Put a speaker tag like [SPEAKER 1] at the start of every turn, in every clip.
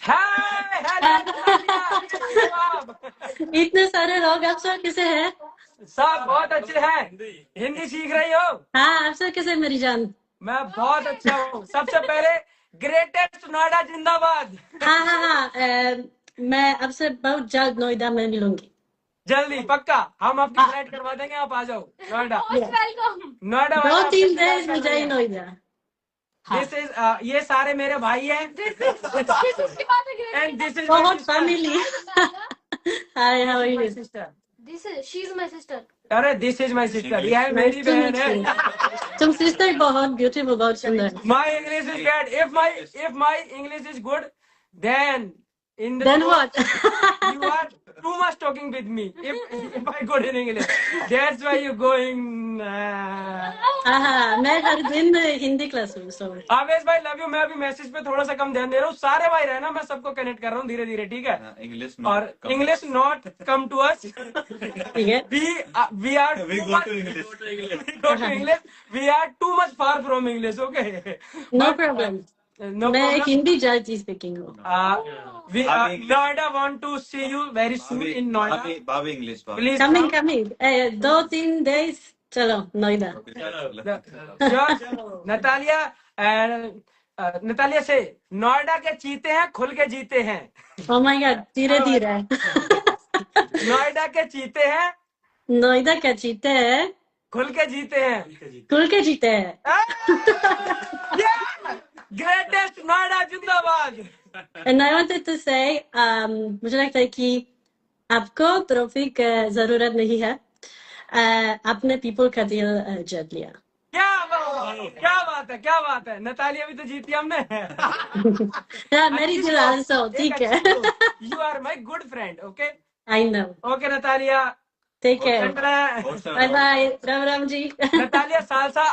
[SPEAKER 1] Hi hello Natalia, कैसे हो आप?
[SPEAKER 2] इतने सारे लोग अफसर कैसे हैं?
[SPEAKER 1] सब बहुत अच्छे हैं। हिंदी सीख रही हो?
[SPEAKER 2] हाँ, अफसर कैसे मेरी जान?
[SPEAKER 1] मैं बहुत अच्छा हूँ। सबसे पहले ग्रेटेस्ट नोएडा जिंदाबाद।
[SPEAKER 2] हाँ हाँ हाँ, मैं आपसे बहुत जल्द नोएडा में मिलूंगी।
[SPEAKER 1] जल्दी पक्का, हम आपकी
[SPEAKER 2] हाँ,
[SPEAKER 1] फ्लाइट करवा देंगे, आप आ जाओ नोएडा।
[SPEAKER 2] yes.
[SPEAKER 1] नोएडा वाले आपका
[SPEAKER 2] 2-3
[SPEAKER 1] इंतजार
[SPEAKER 2] डेज
[SPEAKER 1] कर
[SPEAKER 2] में
[SPEAKER 1] रहे
[SPEAKER 2] जाए
[SPEAKER 1] हैं।
[SPEAKER 2] नोएडा। हाँ,
[SPEAKER 1] दिस इज ये सारे मेरे भाई हैं एंड दिस इज माय
[SPEAKER 2] बहुत
[SPEAKER 1] sister.
[SPEAKER 2] Family. Hi, how are
[SPEAKER 1] my
[SPEAKER 2] you?
[SPEAKER 1] Sister.
[SPEAKER 3] She's my sister.
[SPEAKER 1] अरे दिस इज माय सिस्टर, यह
[SPEAKER 2] नाइस
[SPEAKER 1] मेरी
[SPEAKER 2] टू
[SPEAKER 1] बहन
[SPEAKER 2] मीट
[SPEAKER 1] है।
[SPEAKER 2] यू। तुम सिस्टर बहुत ब्यूटीफुल, बहुत सुंदर।
[SPEAKER 1] My English is bad. If my English is good, then
[SPEAKER 2] then
[SPEAKER 1] Indra,
[SPEAKER 2] what?
[SPEAKER 1] you are too much talking with me. If I good in English, that's why you going.
[SPEAKER 2] हाँ, मैं हर दिन Hindi class हूँ, सो
[SPEAKER 1] आवेश भाई love you. मैं अभी message पे थोड़ा सा कम ध्यान दे रहा हूँ। सारे भाई रहना, मैं सबको कनेक्ट कर रहा हूँ धीरे धीरे, ठीक है? और English not come to us.
[SPEAKER 2] ठीक है।
[SPEAKER 1] We are we go to English. We are too much far from English, okay?
[SPEAKER 2] No
[SPEAKER 1] but
[SPEAKER 2] problem.
[SPEAKER 1] No
[SPEAKER 2] मैं
[SPEAKER 1] प्रॉब्लम।
[SPEAKER 2] हिंदी जानती स्पीकिंग हूँ।
[SPEAKER 1] Noida want to see you very soon in Noida.
[SPEAKER 4] भाभी English
[SPEAKER 1] Please
[SPEAKER 2] coming
[SPEAKER 1] come.
[SPEAKER 2] Coming 2-3 days चलो Noida.
[SPEAKER 1] Sure. Natalia, Natalia से नोएडा के चीते हैं, खुल के जीते हैं।
[SPEAKER 2] ओ माय गॉड, धीरे धीरे।
[SPEAKER 1] नोएडा के चीते हैं,
[SPEAKER 2] नोएडा का जीते हैं,
[SPEAKER 1] खुल के जीते हैं।
[SPEAKER 2] खुल के जीते हैं।
[SPEAKER 1] ग्रेटेस्ट नोएडा जिंदाबाद।
[SPEAKER 2] And I wanted to say, मुझे लगता है कि आपको ट्रॉफी की जरूरत नहीं है। आपने पीपल का दिल जीत लिया।
[SPEAKER 1] क्या बात है। नतालिया भी तो जीती हमने।
[SPEAKER 2] हाँ, मेरी दिल आल्सो, ठीक है।
[SPEAKER 1] You are my good friend, okay?
[SPEAKER 2] I know.
[SPEAKER 1] Okay Natalia,
[SPEAKER 2] take care,
[SPEAKER 1] bye
[SPEAKER 2] bye bye. Ram Ram ji.
[SPEAKER 1] Natalia. सालसा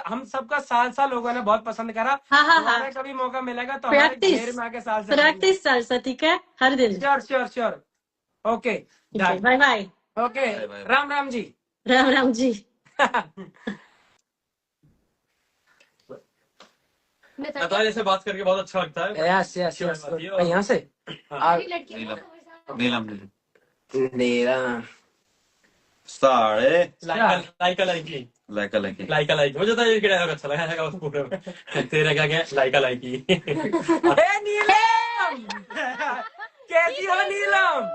[SPEAKER 1] हम सबका सालसा लोगों ने बहुत पसंद करा।
[SPEAKER 2] हाँ हाँ
[SPEAKER 1] हमारे
[SPEAKER 2] हाँ,
[SPEAKER 1] कभी मौका मिलेगा तो हमारे
[SPEAKER 2] प्रैक्टिस
[SPEAKER 1] घेर में आके सालसा
[SPEAKER 2] प्रैक्टिस सालसा, ठीक है, हर दिन।
[SPEAKER 1] Sure sure sure. Okay
[SPEAKER 2] bye bye.
[SPEAKER 1] Okay, Ram Ram ji.
[SPEAKER 2] Ram Ram ji.
[SPEAKER 4] Natalia से बात करके बहुत अच्छा लगता है।
[SPEAKER 1] Yes yes yes. यहाँ से
[SPEAKER 4] नीलम
[SPEAKER 1] नीलम
[SPEAKER 4] साढ़े
[SPEAKER 1] लाइका
[SPEAKER 4] लाइक मुझे तो ये डायलॉग अच्छा लगा है उसको पूरे तेरा क्या क्या लाइकी।
[SPEAKER 1] ए नीलम, कैसी हो नीलम?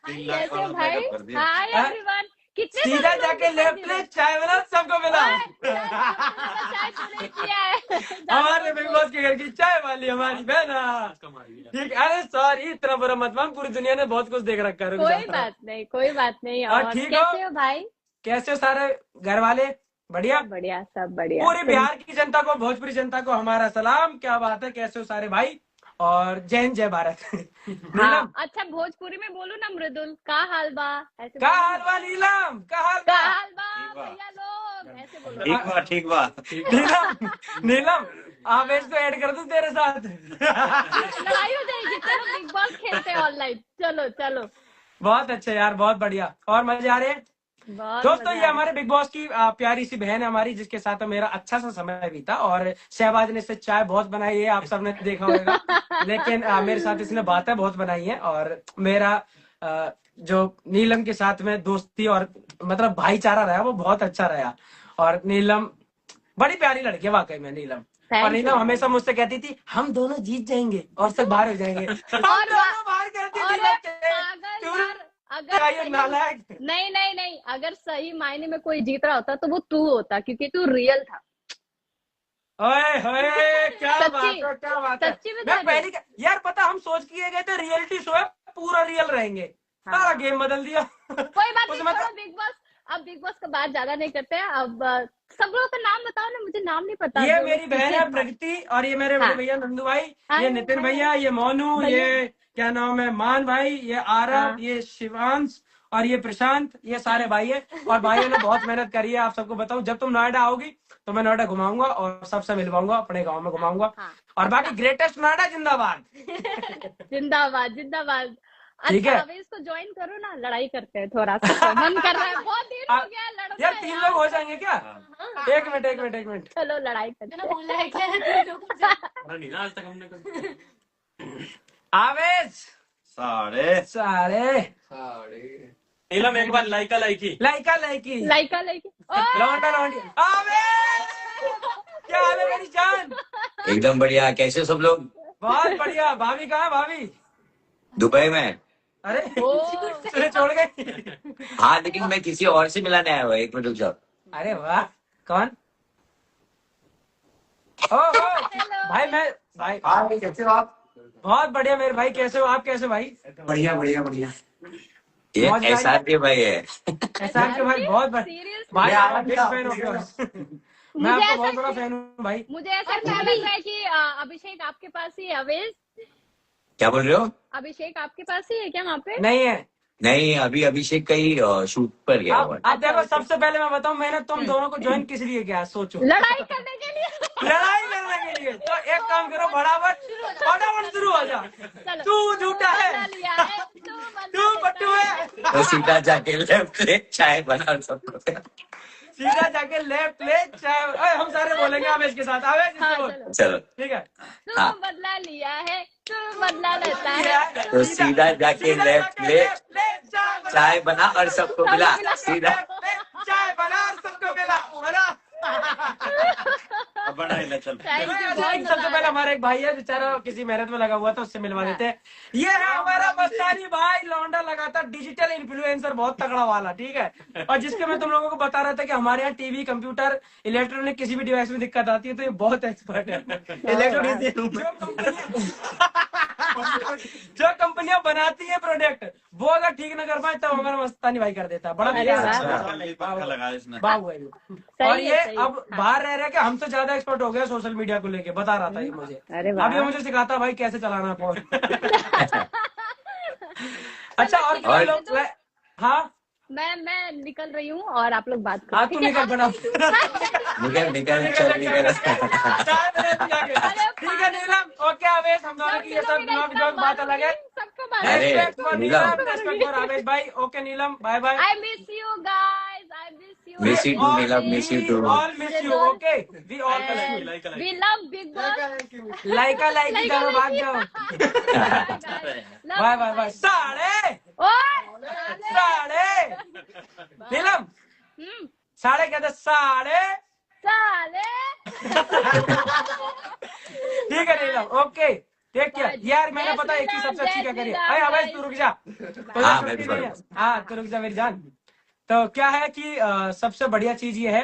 [SPEAKER 3] कैसे भाई? Hi everyone. कितने
[SPEAKER 1] सीधा जाके लेफ्ट ले, चाय बना, सबको मिला।
[SPEAKER 3] चाय तो नहीं पिया है।
[SPEAKER 1] हमारे बिग बॉस के घर की चाय वाली हमारी बहना, ठीक? अरे सॉरी, इतना बुरा मत मान, पूरी दुनिया ने बहुत कुछ देख रखा है।
[SPEAKER 3] कोई बात नहीं, कोई बात नहीं। और
[SPEAKER 1] ठीक हो?
[SPEAKER 3] कैसे हो भाई?
[SPEAKER 1] कैसे हो सारे घर वाले? बढ़िया
[SPEAKER 3] बढ़िया, सब बढ़िया।
[SPEAKER 1] पूरे बिहार की जनता को, भोजपुरी जनता को हमारा सलाम। क्या बात है, कैसे हो सारे भाई? और जय हिंद, जय भारत।
[SPEAKER 3] हाँ, अच्छा भोजपुरी में बोलो ना मृदुल, का हाल बा? ऐसे
[SPEAKER 1] का हाल बा नीलम? का हाल
[SPEAKER 3] का
[SPEAKER 1] बा?
[SPEAKER 3] हाल बा भैया लोग, ऐसे बोलो।
[SPEAKER 4] ठीक बात
[SPEAKER 1] नीलम आवेश को ऐड कर दूं तेरे साथ?
[SPEAKER 3] लड़ाई हो जाएगी। चलो बिग बॉस खेलते हैं ऑनलाइन। चलो चलो।
[SPEAKER 1] बहुत अच्छा यार, बहुत बढ़िया। और मजे आ रहे हैं दोस्तों। ये हमारे बिग बॉस की प्यारी सी बहन है हमारी, जिसके साथ मेरा अच्छा सा समय बीता। और शहबाज ने इससे चाय बहुत बनाई है, आप सबने देखा होगा। लेकिन मेरे साथ इसने बातें बहुत बनाई है। और मेरा जो नीलम के साथ में दोस्ती और मतलब भाईचारा रहा, वो बहुत अच्छा रहा। और नीलम बड़ी प्यारी लड़की है वाकई में, नीलम। और नीलम हमेशा मुझसे कहती थी हम दोनों जीत जाएंगे और सब बाहर हो जाएंगे। हम दोनों बाहर करती थी।
[SPEAKER 3] अगर नहीं नहीं नहीं, अगर सही मायने में कोई जीत रहा होता तो वो तू होता, क्योंकि तू रियल था।
[SPEAKER 1] ओए होए, क्या बात है, क्या बात है।
[SPEAKER 3] सच्ची में
[SPEAKER 1] मैं पहली यार, पता हम सोच किए गए थे रियलिटी शो है, पूरा रियल रहेंगे। सारा गेम बदल दिया।
[SPEAKER 3] कोई बात नहीं, छोड़ो बिग बॉस। अब बिग बॉस का बात ज्यादा नहीं करते हैं। अब सब लोगों का नाम बताओ ना, मुझे नाम नहीं पता।
[SPEAKER 1] ये मेरी बहन है प्रगति, और ये मेरे बड़े भैया नंदू भाई, ये नितिन भैया, ये मोनू, ये क्या नाम है मान भाई, ये आरव, ये शिवांश और ये प्रशांत, ये सारे भाई है। और भाइयों ने बहुत मेहनत करी है। आप सबको बताऊं, जब तुम नोएडा आओगी तो मैं नोएडा घुमाऊंगा और सबसे मिलवाऊंगा, अपने गांव में घुमाऊंगा। और बाकी ग्रेटेस्ट नोएडा जिंदाबाद।
[SPEAKER 3] जिंदाबाद जिंदाबाद।
[SPEAKER 1] ठीक है,
[SPEAKER 3] अच्छा इसको ज्वाइन करो ना, लड़ाई करते हैं थोड़ा सा। मन कर रहा है, बहुत दिन हो गया लड़ना।
[SPEAKER 1] यार 3 लोग हो जाएंगे क्या? एक मिनट।
[SPEAKER 3] चलो लड़ाई करते हैं।
[SPEAKER 4] पढ़ा नहीं ना आज तक हमने कभी।
[SPEAKER 1] आवेश
[SPEAKER 5] साढ़े
[SPEAKER 1] साढ़े
[SPEAKER 4] नीलम एक बार लाइका लाइकी
[SPEAKER 1] लाइका लाइकी
[SPEAKER 3] लाइका लाइकी
[SPEAKER 1] लौंडा लौंडी। आवेश क्या हाल है मेरी जान?
[SPEAKER 6] एकदम बढ़िया। कैसे सब लोग?
[SPEAKER 1] बहुत बढ़िया। भाभी कहाँ भाभी?
[SPEAKER 6] दुबई में।
[SPEAKER 1] अरे
[SPEAKER 3] ओ
[SPEAKER 1] तुझे छोड़ गई?
[SPEAKER 6] हाँ, लेकिन मैं किसी और से मिलाने आया हुआ। एक मिनट रुक जाओ।
[SPEAKER 1] अरे वाह, कौन? ओहो भाई, मैं भाई
[SPEAKER 5] हाँ कैसे हो आप?
[SPEAKER 1] बहुत बढ़िया मेरे भाई। कैसे हो आप? कैसे भाई?
[SPEAKER 5] बढ़िया बढ़िया बढ़िया।
[SPEAKER 6] ये
[SPEAKER 1] मौज गाड़ी
[SPEAKER 6] एसआर के भाई है।
[SPEAKER 1] एहसान के भाई बहुत बढ़िया
[SPEAKER 3] सीरियस
[SPEAKER 1] भाई।
[SPEAKER 5] ये आवाज
[SPEAKER 1] बिग
[SPEAKER 5] क्या?
[SPEAKER 1] Fan of yours. मैं
[SPEAKER 3] मुझे
[SPEAKER 1] आपका
[SPEAKER 3] ऐसा
[SPEAKER 1] बहुत बड़ा फैन हूँ भाई।
[SPEAKER 3] मुझे ऐसा ख्याल लग रहा है कि अभिषेक आपके पास ही है। अवेश,
[SPEAKER 6] क्या बोल रहे हो?
[SPEAKER 3] अभिषेक आपके पास ही है क्या वहाँ पे?
[SPEAKER 1] नहीं है
[SPEAKER 6] नहीं, अभी अभिषेक का ही शूट पर गया हुआ है।
[SPEAKER 1] अब देखो, सबसे पहले मैं बताऊं, मैंने तुम दोनों को ज्वाइन किस लिए किया? सोचो,
[SPEAKER 3] लड़ाई करने के लिए।
[SPEAKER 1] लड़ाई करने के लिए। तो एक काम करो, फटाफट शुरू हो जा।
[SPEAKER 3] चलो,
[SPEAKER 1] तू झूठा है,
[SPEAKER 3] बदला लिया है,
[SPEAKER 1] तू पट्टू है।
[SPEAKER 6] तो सीधा जाके लेफ्ट ले, चाय बना और सबको।
[SPEAKER 1] सीधा जाके लेफ्ट ले चाहे। ओए, हम सारे बोलेंगे आवेश के साथ। आवेश इससे
[SPEAKER 3] हाँ,
[SPEAKER 1] बोल,
[SPEAKER 3] चलो।
[SPEAKER 6] चलो,
[SPEAKER 1] ठीक है?
[SPEAKER 3] तू
[SPEAKER 6] हाँ।
[SPEAKER 3] बदला लिया है, तू बदला लेता है।
[SPEAKER 6] तो सीधा जाके लेफ्ट ले, चाय बना और सबको मिला। सीधा
[SPEAKER 1] चाय बना और सबको मिला। बना।
[SPEAKER 5] अब बना ले चल।
[SPEAKER 3] Thank you, बहुत
[SPEAKER 1] सबसे
[SPEAKER 3] मजा
[SPEAKER 1] पहले
[SPEAKER 3] आया।
[SPEAKER 1] हमारा एक भाई है बेचारा, किसी मेहनत में लगा हुआ था, उससे मिलवा देते हैं। ये है हमारा मस्तानी भाई, लौंडा लगातार डिजिटल इन्फ्लुएंसर, बहुत तगड़ा वाला, ठीक है? और जिसके मैं तुम लोगों को बता रहा था कि हमारे यहाँ टीवी, कंप्यूटर, इलेक्ट्रॉनिक किसी भी डिवाइस में दिक्कत आती है तो ये बहुत एक्सपर्ट है। इलेक्ट्रॉनिक जो कंपनियां बनाती है प्रोडक्ट, वो अगर ठीक न कर पाए तो हमारा मस्तानी भाई कर देता है। बड़ा
[SPEAKER 3] अरे वाह।
[SPEAKER 5] पंखा लगा इसने।
[SPEAKER 1] बाबू है ये।
[SPEAKER 3] सही
[SPEAKER 1] और
[SPEAKER 3] है,
[SPEAKER 1] ये
[SPEAKER 3] सही है।
[SPEAKER 1] अब बाहर रह रहे कि हमसे ज्यादा एक्सपर्ट हो गया सोशल मीडिया को लेके, बता रहा था ये मुझे।
[SPEAKER 3] अरे वाह।
[SPEAKER 1] अब ये मुझे सिखाता भाई कैसे चलाना है फोन। अच्छा, और क्या
[SPEAKER 6] और-
[SPEAKER 1] लोग हाँ
[SPEAKER 3] मैं निकल रही हूँ और आप लोग बात
[SPEAKER 1] हाँ,
[SPEAKER 3] करो।
[SPEAKER 1] तू निकल बना।
[SPEAKER 6] निकल चल निकल।
[SPEAKER 1] ठीक है नीलम, ओके आवेश, हम दोनों की ये सब जोक बात अलग है।
[SPEAKER 3] सबको बात।
[SPEAKER 6] अरे,
[SPEAKER 1] respect for
[SPEAKER 6] Neelam.
[SPEAKER 1] Neelam, respect for Avesh भाई। Okay Neelam, bye bye.
[SPEAKER 3] I miss you guys. I miss you.
[SPEAKER 6] Miss you too, Neelam, miss you too.
[SPEAKER 1] All miss you, okay we all
[SPEAKER 3] And
[SPEAKER 4] लाइका लाइकी।
[SPEAKER 3] we love Big Boss.
[SPEAKER 1] लाइका लाइकी करो, भाग जाओ। Bye bye bye. साढ़े साढ़े नीलम, साढ़े कहते साढ़े। ठीक है नीलम, ओके टेक केयर। यार मैंने पता एक चीज सबसे अच्छी क्या करी है। अरे आवेश तू रुक जा, तो
[SPEAKER 6] हाँ,
[SPEAKER 1] छुट्टी
[SPEAKER 6] मैं
[SPEAKER 1] नहीं है। हाँ तो रुक जा मेरी जान। तो क्या है कि सबसे बढ़िया चीज ये है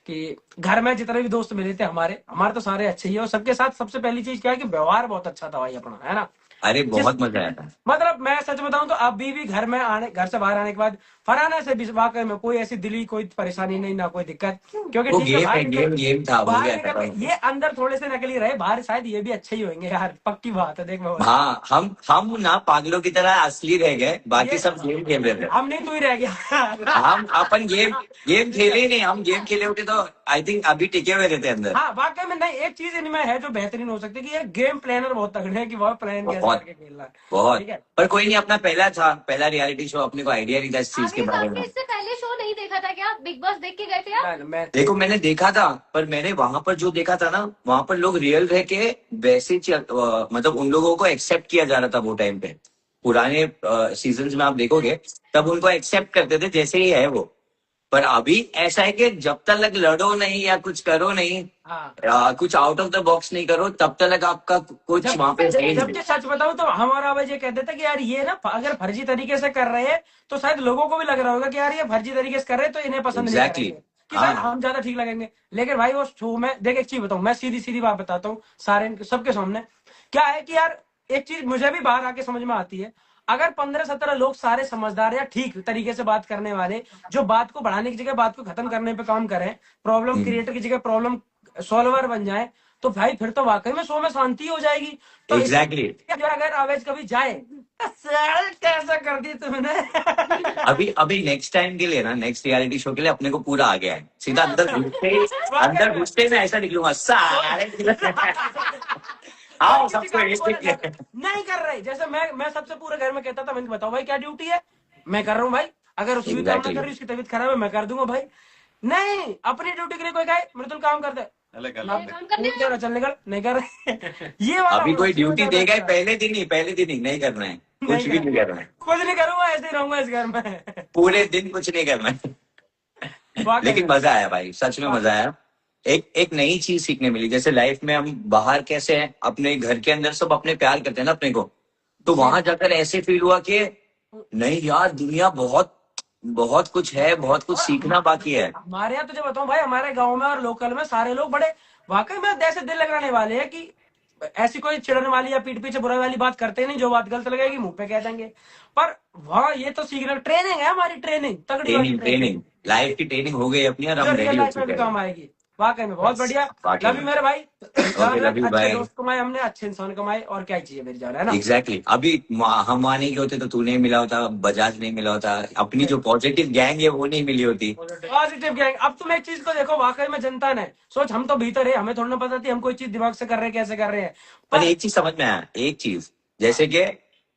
[SPEAKER 1] कि घर में जितने भी दोस्त मिले थे हमारे तो सारे अच्छे ही है। और सबके साथ सबसे पहली चीज क्या है कि व्यवहार बहुत अच्छा था भाई अपना, है ना?
[SPEAKER 6] अरे बहुत मजा आया था।
[SPEAKER 1] मतलब मैं सच बताऊं तो अभी भी घर से बाहर आने के बाद फरहाना से भी वाकई में कोई ऐसी दिली कोई परेशानी नहीं, ना कोई दिक्कत। क्योंकि
[SPEAKER 6] वो
[SPEAKER 1] ठीक है, बाहर
[SPEAKER 6] गेम था, हो
[SPEAKER 1] बाहर
[SPEAKER 6] गया
[SPEAKER 1] निकल
[SPEAKER 6] था।
[SPEAKER 1] के ये अंदर थोड़े से नकली रहे, बाहर शायद ये भी अच्छे ही होंगे यार, पक्की बात है। देख मैं
[SPEAKER 6] हाँ, हम ना पागलों की तरह असली रह गए, बाकी सब गेम खेल रहे थे।
[SPEAKER 1] हम नहीं, तू ही रह गया।
[SPEAKER 6] हम अपन गेम खेले ही नहीं। हम गेम खेले होते तो आई थिंक अभी टिके हुए रहते अंदर।
[SPEAKER 1] हाँ वाकई में। नहीं, एक चीज इनमें है जो बेहतरीन हो सकती है कि ये गेम प्लानर बहुत तगड़े हैं कि वह प्लान कैसे
[SPEAKER 6] बहुत।
[SPEAKER 1] करके खेलना है।
[SPEAKER 6] बहुत।
[SPEAKER 1] ठीक है।
[SPEAKER 6] पर कोई नहीं, अपना पहला रियलिटी शो, अपने को आइडिया नहीं था इस चीज के
[SPEAKER 7] आवेश,
[SPEAKER 6] बारे
[SPEAKER 7] आपने
[SPEAKER 6] में।
[SPEAKER 7] इससे पहले शो नहीं देखा था क्या? बिग बॉस देख के गए थे आप?
[SPEAKER 1] मैं
[SPEAKER 6] देखो, मैंने देखा था, पर मैंने वहां पर जो देखा था ना, वहां पर लोग रियल रह के वैसे मतलब उन लोगों को एक्सेप्ट किया जा रहा था वो टाइम पे। पुराने सीजन्स में आप देखोगे तब उनको एक्सेप्ट करते थे जैसे ही है वो। पर अभी ऐसा है कि जब तक लड़ो नहीं या कुछ करो नहीं,
[SPEAKER 1] हाँ,
[SPEAKER 6] कुछ आउट ऑफ द बॉक्स नहीं करो, तब तक आपका कुछ वहां पे सही नहीं।
[SPEAKER 1] जबकि सच बताऊं तो हमारा भाई ये कहते थे कि यार ये ना अगर फर्जी तरीके से कर रहे हैं तो शायद लोगों को भी लग रहा होगा कि यार ये फर्जी तरीके से कर रहे हैं तो इन्हें पसंद नहीं
[SPEAKER 6] Exactly.
[SPEAKER 1] करेंगे, कि भाई
[SPEAKER 6] हाँ।
[SPEAKER 1] हम ज्यादा ठीक लगेंगे। लेकिन भाई वो शो में देख, एक चीज बताऊं, मैं सीधी सीधी बात बताता हूँ सारे सबके सामने। क्या है कि यार एक चीज मुझे भी बाहर आके समझ में आती है, अगर 15-17 लोग सारे समझदार या ठीक तरीके से बात करने वाले, जो बात को बढ़ाने की जगह बात को खत्म करने पे काम करें, प्रॉब्लम क्रिएटर की जगह प्रॉब्लम सॉल्वर बन जाए, तो भाई फिर तो वाकई में शो में शांति हो जाएगी। तो
[SPEAKER 6] Exactly.
[SPEAKER 1] अगर आवेश कभी जाए तो साले कैसा कर दी तुमने।
[SPEAKER 6] अभी नेक्स्ट टाइम के लिए ना, नेक्स्ट रियलिटी शो के लिए अपने को पूरा आ गया है। सीधा अंदर घुसते में ऐसा निकलूंगा सारे। आओ सबको
[SPEAKER 1] नहीं कर रहे। जैसे मैं सबसे पूरे घर में कहता था, मैंने बताओ भाई क्या ड्यूटी है, मैं कर रहा हूँ भाई। अगर उसकी भी काम ना कर रही, उसकी तबीयत खराब है, मैं कर दूंगा भाई। नहीं, अपनी ड्यूटी के लिए कोई कहे मृदुल काम कर दे,
[SPEAKER 5] अलग
[SPEAKER 1] आप
[SPEAKER 5] अलग
[SPEAKER 7] काम करने
[SPEAKER 1] नहीं कर रहे, चल निकल, नहीं कर रहे। ये वाला
[SPEAKER 6] अभी कोई
[SPEAKER 1] मुझसे
[SPEAKER 6] ड्यूटी
[SPEAKER 1] ज्यादा
[SPEAKER 6] देगा ही,
[SPEAKER 1] अच्छा है।
[SPEAKER 6] पहले दिन ही नहीं करना है, कुछ
[SPEAKER 1] नहीं
[SPEAKER 6] भी
[SPEAKER 1] कर
[SPEAKER 6] नहीं करना है,
[SPEAKER 1] कुछ नहीं करूंगा, ऐसे ही रहूंगा इस घर में।
[SPEAKER 6] पूरे दिन कुछ नहीं करना है।
[SPEAKER 1] वाकई
[SPEAKER 6] लेकिन
[SPEAKER 1] में,
[SPEAKER 6] मजा आया भाई, सच में मजा आया। एक नई चीज सीखने मिली, जैसे लाइफ में हम बाहर कैसे हैं, अपने घर के अंदर सब अपने प्यार करते हैं ना अपने को, तो वहां जाकर ऐसे फील हुआ कि नहीं यार, दुनिया बहुत बहुत कुछ है, बहुत कुछ सीखना बाकी है।
[SPEAKER 1] हमारे यहाँ तुझे बताऊं भाई, हमारे गांव में और लोकल में सारे लोग बड़े वाकई में ऐसे दिल लगाने वाले हैं कि ऐसी कोई चिढ़ने वाली या पीठ पीछे बुराई वाली बात करते नहीं, जो बात गलत लगेगी मुंह पे कह देंगे। पर वहाँ ये तो सीखना, ट्रेनिंग है हमारी, ट्रेनिंग तगड़ी वाली
[SPEAKER 6] ट्रेनिंग ट्रेनिंग लाइफ की ट्रेनिंग हो गई अपनी, और
[SPEAKER 1] जो
[SPEAKER 6] हम
[SPEAKER 1] रियल
[SPEAKER 6] रेडी हो
[SPEAKER 1] लाइफ में भी
[SPEAKER 6] चुके
[SPEAKER 1] काम
[SPEAKER 6] हैं।
[SPEAKER 1] आएगी। वाकई में बहुत बढ़िया।
[SPEAKER 6] वाकई
[SPEAKER 1] लव
[SPEAKER 6] में।
[SPEAKER 1] यू मेरे भाई।
[SPEAKER 6] ओके, लव यू,
[SPEAKER 1] अच्छे
[SPEAKER 6] बाय।
[SPEAKER 1] दोस्त कमाए हमने, अच्छे इंसान कमाए, और क्या चाहिए मेरी जान, है ना।
[SPEAKER 6] एग्जैक्टली अभी हम वहां नहीं गए होते तो तू नहीं मिला होता, बजाज नहीं मिला होता, अपनी जो पॉजिटिव गैंग है वो नहीं मिली होती।
[SPEAKER 1] Positive gang. अब तुम एक चीज को देखो, वाकई में जनता ने सोच, हम तो भीतर है, हमें थोड़ा ना पता थी हम कोई चीज दिमाग से कर रहे हैं, कैसे कर रहे हैं।
[SPEAKER 6] पर
[SPEAKER 1] पर
[SPEAKER 6] एक चीज समझ में आया, एक चीज, जैसे कि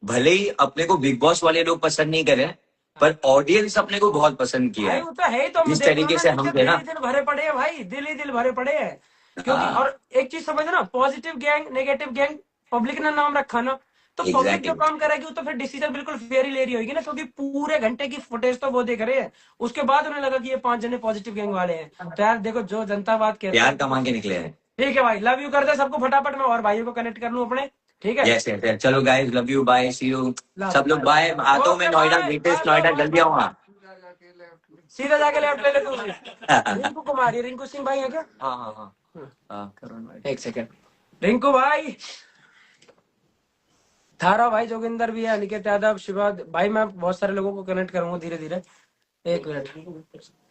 [SPEAKER 6] भले ही अपने को बिग बॉस वाले लोग पसंद नहीं करे, पर ऑडियंस अपने को बहुत पसंद किया
[SPEAKER 1] भाई
[SPEAKER 6] है,
[SPEAKER 1] वो तो है ही, तो हम
[SPEAKER 6] जिस
[SPEAKER 1] देख रहे
[SPEAKER 6] तरीके
[SPEAKER 1] हो
[SPEAKER 6] से
[SPEAKER 1] ना,
[SPEAKER 6] हम
[SPEAKER 1] नीचे
[SPEAKER 6] थे
[SPEAKER 1] दिल
[SPEAKER 6] ना।
[SPEAKER 1] ही दिल भरे पड़े हैं भाई, दिल ही दिल भरे पड़े हैं। क्योंकि
[SPEAKER 6] हाँ।
[SPEAKER 1] और एक चीज समझ ना, positive gang negative gang public ने नाम रखा ना, तो पब्लिक
[SPEAKER 6] Exactly.
[SPEAKER 1] जो काम करेगी वो तो फिर डिसीजन बिल्कुल फेयर ही ले रही होगी ना, क्योंकि पूरे घंटे की फुटेज तो वो देख रहे हैं, उसके बाद उन्हें लगा कि ये 5 जने पॉजिटिव गैंग वाले हैं। तो यार देखो, जो जनता बात कहती
[SPEAKER 6] प्यार
[SPEAKER 1] है।
[SPEAKER 6] कमा के निकले हैं।
[SPEAKER 1] ठीक है भाई, लव यू कर दे सबको फटाफट, मैं और भाइयों को कनेक्ट कर लूं अपने। ठीक है,
[SPEAKER 6] यस यस, चलो guys, love you, bye, see you.
[SPEAKER 1] Love,
[SPEAKER 6] सब लोग बाय, आता हूँ मैं
[SPEAKER 1] Okay,
[SPEAKER 6] Noida,
[SPEAKER 1] bye,
[SPEAKER 6] greatest
[SPEAKER 1] bye,
[SPEAKER 6] Noida,
[SPEAKER 1] bye,
[SPEAKER 6] जल्दी
[SPEAKER 1] bye.
[SPEAKER 6] आऊंगा।
[SPEAKER 1] सीधा जाके लेफ्ट ले ले तू। रिंकू कुमार, ये रिंकू सिंह भाई है क्या?
[SPEAKER 6] हाँ,
[SPEAKER 1] एक सेकंड, रिंकू भाई, थारा भाई, जोगिंदर भी है, अनिकेत यादव, शिवा भाई, मैं बहुत सारे लोगों को कनेक्ट करूंगा धीरे धीरे। एक मिनट,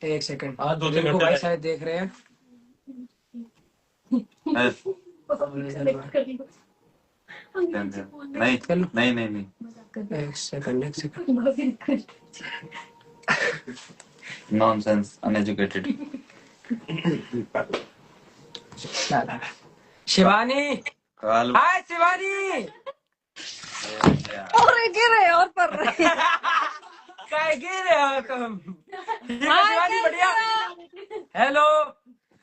[SPEAKER 1] एक सेकंड।
[SPEAKER 4] हाँ, 2-3
[SPEAKER 1] रिंकू
[SPEAKER 4] घंटे
[SPEAKER 1] भाई
[SPEAKER 4] लगे।
[SPEAKER 1] शायद देख रहे हैं।
[SPEAKER 5] नहीं
[SPEAKER 1] चलो।
[SPEAKER 5] नहीं नहीं नहीं
[SPEAKER 1] एक सेकंड, एक सेकंड।
[SPEAKER 5] Nonsense, uneducated.
[SPEAKER 1] शिवानी,
[SPEAKER 5] काल
[SPEAKER 1] हाय शिवानी।
[SPEAKER 8] और गिर रहे और पढ़ रहे
[SPEAKER 1] काय गिर रहे हो तुम? ठीक है शिवानी, बढ़िया। Hello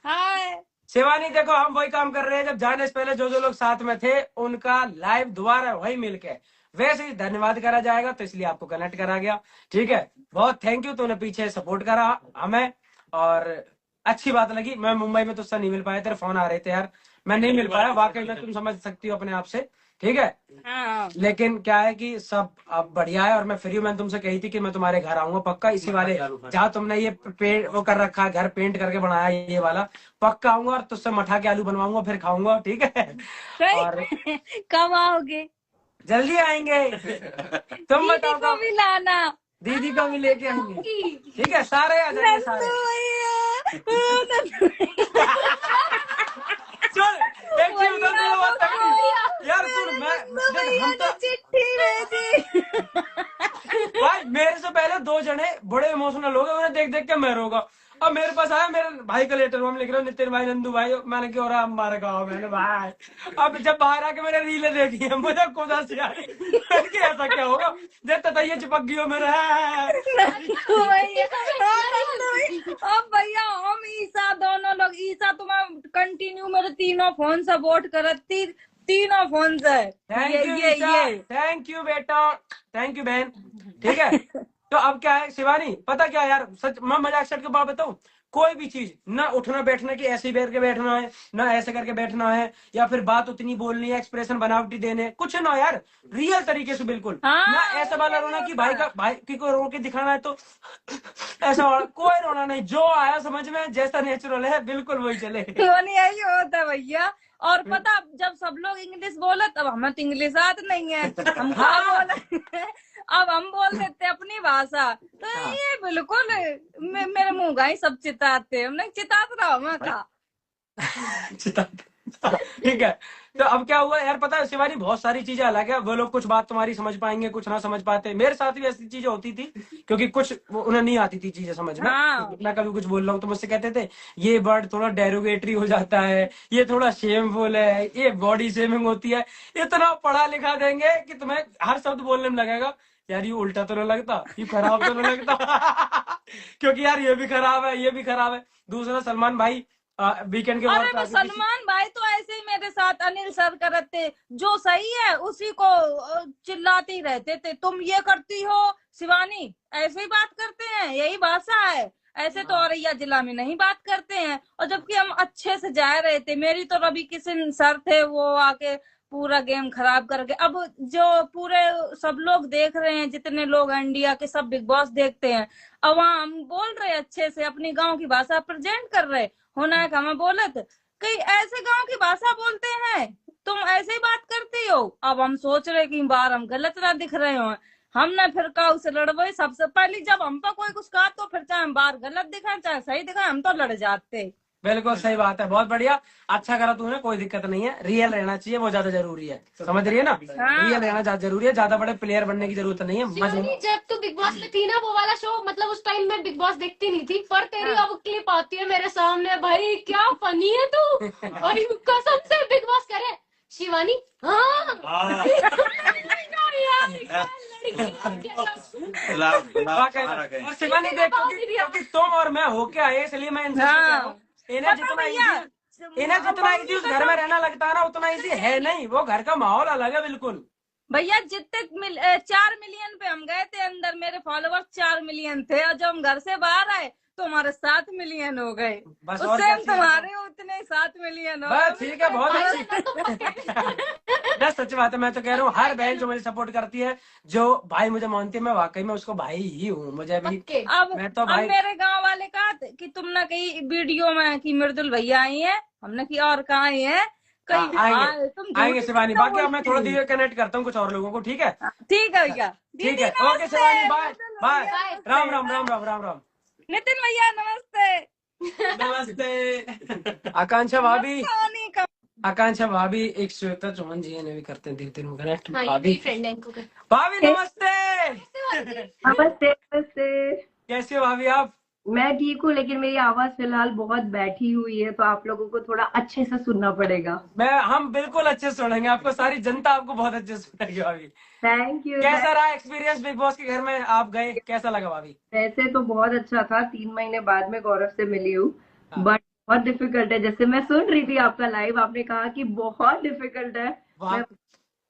[SPEAKER 8] hi.
[SPEAKER 1] शिवानी, देखो हम वही काम कर रहे हैं, जब जाने से पहले जो जो लोग साथ में थे उनका लाइव दोबारा वही मिलके वैसे ही धन्यवाद करा जाएगा, तो इसलिए आपको कनेक्ट करा गया। ठीक है, बहुत थैंक यू, तूने पीछे सपोर्ट करा हमें, और अच्छी बात लगी। मैं मुंबई में तुझसे नहीं मिल पाया, तेरे फोन आ रहे थे यार, मैं नहीं मिल पाया, वाकई में तुम समझ सकती हो अपने आप से। ठीक है,
[SPEAKER 8] हाँ।
[SPEAKER 1] लेकिन क्या है कि सब अब बढ़िया है, और मैं फ्री हूँ। मैंने तुमसे कही थी कि मैं तुम्हारे घर आऊंगा पक्का, इसी वाले जहाँ तुमने ये पेंट वो कर रखा है, घर पेंट करके बनाया ये वाला, पक्का आऊंगा और तुझसे मठा के आलू बनवाऊंगा, फिर खाऊंगा। ठीक है, और
[SPEAKER 8] कब आओगे?
[SPEAKER 1] जल्दी आएंगे। तुम
[SPEAKER 8] दीदी
[SPEAKER 1] बताओ
[SPEAKER 8] को
[SPEAKER 1] कब?
[SPEAKER 8] भी लाना।
[SPEAKER 1] दीदी को भी लेके आएंगे। ठीक है, सारे आ जाएंगे, सारे। चल एक चीज बता, तेरे बात तक यार सुन, मैं देख, हम तो
[SPEAKER 8] चिट्ठी भेजी।
[SPEAKER 1] भाई मेरे से पहले 2 जने बड़े इमोशनल हो गए, उन्हें देख देख के मैं रोगा। अब मेरे पास आया, मेरे भाई का लेटर हम लिख रहे हो, नितिन भाई, नंदू भाई, मैंने क्यों रहा हमारे गाँव, मैंने भाई। अब जब बाहर आके मैंने रीलें देखी है, मुझे खुद हंसी आ रही कि ऐसा क्या होगा, जब तक ये चिपक गई हो मेरे।
[SPEAKER 8] अब भैया हम ईसा दोनों लोग, ईसा तुम्हारा कंटिन्यू मेरे तीनों फोन सपोर्ट करती, तीनों फोन से।
[SPEAKER 1] थैंक यू बेटा, थैंक यू बहन। ठीक है, तो अब क्या है शिवानी, पता क्या यार, सच मैं मजाक सेट के बात बताऊं, कोई भी चीज ना उठना बैठने की ऐसे बैठ के बैठना है, ना ऐसे करके बैठना है, या फिर बात उतनी बोलनी है, एक्सप्रेशन बनावटी देने, कुछ ना यार, रियल तरीके से बिल्कुल।
[SPEAKER 8] हाँ,
[SPEAKER 1] ना ऐसा वाला रोना कि भाई की को रो के दिखाना है, तो ऐसा वाला कोई रोना नहीं, जो आया समझ में, जैसा नेचुरल है बिल्कुल वही चले।
[SPEAKER 8] यही होता है भैया। और पता, जब सब लोग इंग्लिश बोले तब हमें तो इंग्लिश आती नहीं है, हम बोले अब हम बोल देते अपनी भाषा, तो ये बिल्कुल मेरे मुंह का ही सब चिताते, हमने चितात रहा मैं कहा।
[SPEAKER 1] ठीक है, तो अब क्या हुआ यार, पता है शिवानी, बहुत सारी चीजें अलग है, वो लोग कुछ बात तुम्हारी समझ पाएंगे, कुछ ना समझ पाते। मेरे साथ भी ऐसी चीजें होती थी, क्योंकि कुछ उन्हें नहीं आती थी चीजें समझ में।
[SPEAKER 8] हाँ।
[SPEAKER 1] मैं कभी कुछ बोल रहा हूँ तो मुझसे कहते थे ये वर्ड थोड़ा डेरोगेटरी हो जाता है, ये थोड़ा शेमफुल है, ये बॉडी शेमिंग होती है। इतना पढ़ा लिखा देंगे कि तुम्हें हर शब्द बोलने में लगेगा यार ये उल्टा तो नहीं लगता, ये खराब तो नहीं लगता। क्योंकि यार ये भी खराब है, ये भी खराब है। दूसरा, सलमान भाई वीकेंड के
[SPEAKER 8] अरे
[SPEAKER 1] वक्त
[SPEAKER 8] मैं
[SPEAKER 1] आगे पीछे-
[SPEAKER 8] सलमान भाई तो ऐसे ही मेरे साथ अनिल सर करते, जो सही है उसी को चिल्लाते ही रहते थे, तुम ये करती हो शिवानी, ऐसे ही बात करते हैं, यही भाषा है, ऐसे तो औरैया जिला में नहीं बात करते हैं। और जबकि हम अच्छे से जा रहे थे, मेरी तो रवि किशन सर थे, वो आके पूरा गेम खराब करके, अब जो पूरे सब लोग देख रहे हैं, जितने लोग इंडिया के सब बिग बॉस देखते हैं, अब वहाँ हम बोल रहे अच्छे से अपनी गांव की भाषा प्रेजेंट कर रहे, होना है हमें बोलत कई ऐसे गांव की भाषा बोलते हैं, तुम ऐसे ही बात करती हो। अब हम सोच रहे कि बार हम गलत ना दिख रहे हो, हमने फिर कहा उसे लड़वाई। सबसे पहले जब हम पर कोई कुछ कहा तो फिर चाहे हम बाहर गलत दिखाए चाहे सही दिखाए, हम तो लड़ जाते।
[SPEAKER 1] बिल्कुल सही बात है, बहुत बढ़िया, अच्छा करा तूने, कोई दिक्कत नहीं है, रियल रहना चाहिए, वो ज्यादा जरूरी है, समझ रही है ना?
[SPEAKER 8] हाँ।
[SPEAKER 1] रियल रहना ज्यादा जरूरी है, ज्यादा बड़े प्लेयर बनने की जरूरत नहीं है। मजे
[SPEAKER 7] शिवानी, जब तू बिग बॉस में थी ना, वो वाला शो, मतलब उस टाइम मैं बिग बॉस देखती नहीं थी, पर तेरी अब क्लिप आती है मेरे सामने, भाई क्या फनी है तू, भाई कसम से बिग बॉस करे शिवानी। हाँ
[SPEAKER 1] और शिवानी देख, क्योंकि तुम और मैं होके आए, इसलिए मैं इनसे कह रहा हूँ, इन्हें जितना इजी उस घर में रहना लगता है ना, उतना इजी है नहीं, वो घर का माहौल अलग है बिल्कुल।
[SPEAKER 8] भैया जितने 4 मिलियन पे हम गए थे अंदर, मेरे फॉलोवर्स 4 मिलियन थे, और जब हम घर से बाहर आए तो हमारे 7 मिलियन हो गए,
[SPEAKER 1] बस
[SPEAKER 8] उस
[SPEAKER 1] और
[SPEAKER 8] टाइम
[SPEAKER 1] क्या
[SPEAKER 8] तुम्हारे उतने 7 मिलियन हो
[SPEAKER 1] बस ठीक है, बहुत अच्छी ना, सच बात है, मैं तो कह रहा हूँ हर बहन जो मुझे सपोर्ट करती है, जो भाई मुझे मानती है, मैं वाकई में उसको भाई ही हूँ, मुझे भी
[SPEAKER 8] अब
[SPEAKER 1] मैं तो
[SPEAKER 8] अब
[SPEAKER 1] भाई।
[SPEAKER 8] मेरे गांव वाले कहा कि तुम ना कहीं वीडियो में कि मृदुल भैया आई है, हमने की और कहाँ आई है कहीं,
[SPEAKER 1] आएंगे
[SPEAKER 8] तुम
[SPEAKER 1] आएंगे
[SPEAKER 8] झूठ
[SPEAKER 1] शिवानी,
[SPEAKER 8] क्यों
[SPEAKER 1] बाकी अब मैं
[SPEAKER 8] बोलती
[SPEAKER 1] थोड़ा
[SPEAKER 8] हो?
[SPEAKER 1] धीरे कनेक्ट करता हूँ कुछ और लोगों को, ठीक है?
[SPEAKER 8] ठीक है भैया,
[SPEAKER 1] ठीक
[SPEAKER 8] दीदी
[SPEAKER 1] है, ओके
[SPEAKER 8] नमस्ते,
[SPEAKER 1] शिवानी, बाय
[SPEAKER 8] मृदुल
[SPEAKER 1] बाय,
[SPEAKER 8] भैया,
[SPEAKER 1] राम राम राम राम राम राम।
[SPEAKER 8] नितिन भैया नमस्ते,
[SPEAKER 4] नमस्ते।
[SPEAKER 1] आकांक्षा भाभी,
[SPEAKER 8] सोनी का
[SPEAKER 1] आकांक्षा भाभी, एक श्वेता चौहान जी ने भी करते हैं धीरे धीरे कनेक्ट। भाभी
[SPEAKER 7] फ्रेंड है इनको कर।
[SPEAKER 1] भाभी नमस्ते,
[SPEAKER 9] नमस्ते नमस्ते।
[SPEAKER 1] कैसे हो भाभी आप?
[SPEAKER 9] मैं ठीक हूँ, लेकिन मेरी आवाज फिलहाल बहुत बैठी हुई है, तो आप लोगों को थोड़ा अच्छे से सुनना पड़ेगा।
[SPEAKER 1] हम बिल्कुल अच्छे से सुनेंगे आपको, सारी जनता आपको बहुत अच्छे से सुनेगी भाभी।
[SPEAKER 9] Thank you.
[SPEAKER 1] कैसा रहा एक्सपीरियंस बिग बॉस के घर में, आप गए, कैसा लगा भाभी?
[SPEAKER 9] वैसे तो बहुत अच्छा था, 3 महीने बाद में गौरव से मिली हूँ, बट बहुत डिफिकल्ट है। जैसे मैं सुन रही थी आपका लाइव, आपने कहा कि बहुत डिफिकल्ट है। मैं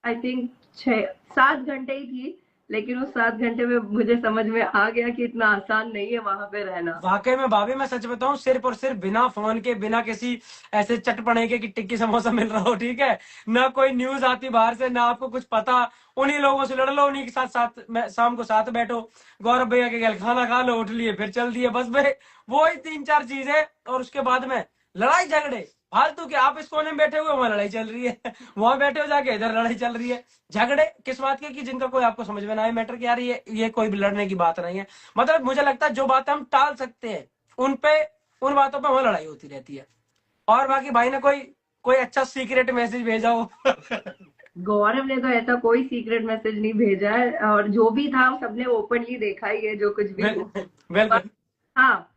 [SPEAKER 9] आई थिंक 6-7 घंटे ही थी, लेकिन उस 7 घंटे में मुझे समझ में आ गया कि इतना आसान नहीं है वहां पे रहना।
[SPEAKER 1] वाकई में भाभी, मैं सच बताऊं, सिर्फ और सिर्फ बिना फोन के, बिना किसी ऐसे चटपटे के कि टिक्की समोसा मिल रहा हो, ठीक है, ना कोई न्यूज आती बाहर से, ना आपको कुछ पता, उन्हीं लोगों से लड़ लो, उन्हीं के साथ शाम को साथ बैठो, गौरव भैया के घर खाना खा लो, उठ लिए, फिर चल दिए, बस भाई वो ही 3-4 चीजें, और उसके बाद में लड़ाई झगड़े फालतू के। आप इस कोने में बैठे हुए, वहां लड़ाई चल रही है, वहां बैठे हो जाके इधर लड़ाई चल रही है, झगड़े किस बात के कि जिनका कोई आपको समझ में ना आए मैटर कि यार ये कोई भी लड़ने की बात नहीं है। मतलब मुझे लगता है जो बातें हम टाल सकते हैं, उन बातों पे वहां लड़ाई होती रहती है। और बाकी भाई ने कोई अच्छा सीक्रेट मैसेज भेजा हो?
[SPEAKER 9] गौरव ने तो ऐसा कोई सीक्रेट मैसेज नहीं भेजा है, और जो भी था सबने ओपनली देखा ही है, जो कुछ भी।
[SPEAKER 1] बिल्कुल।
[SPEAKER 9] हाँ,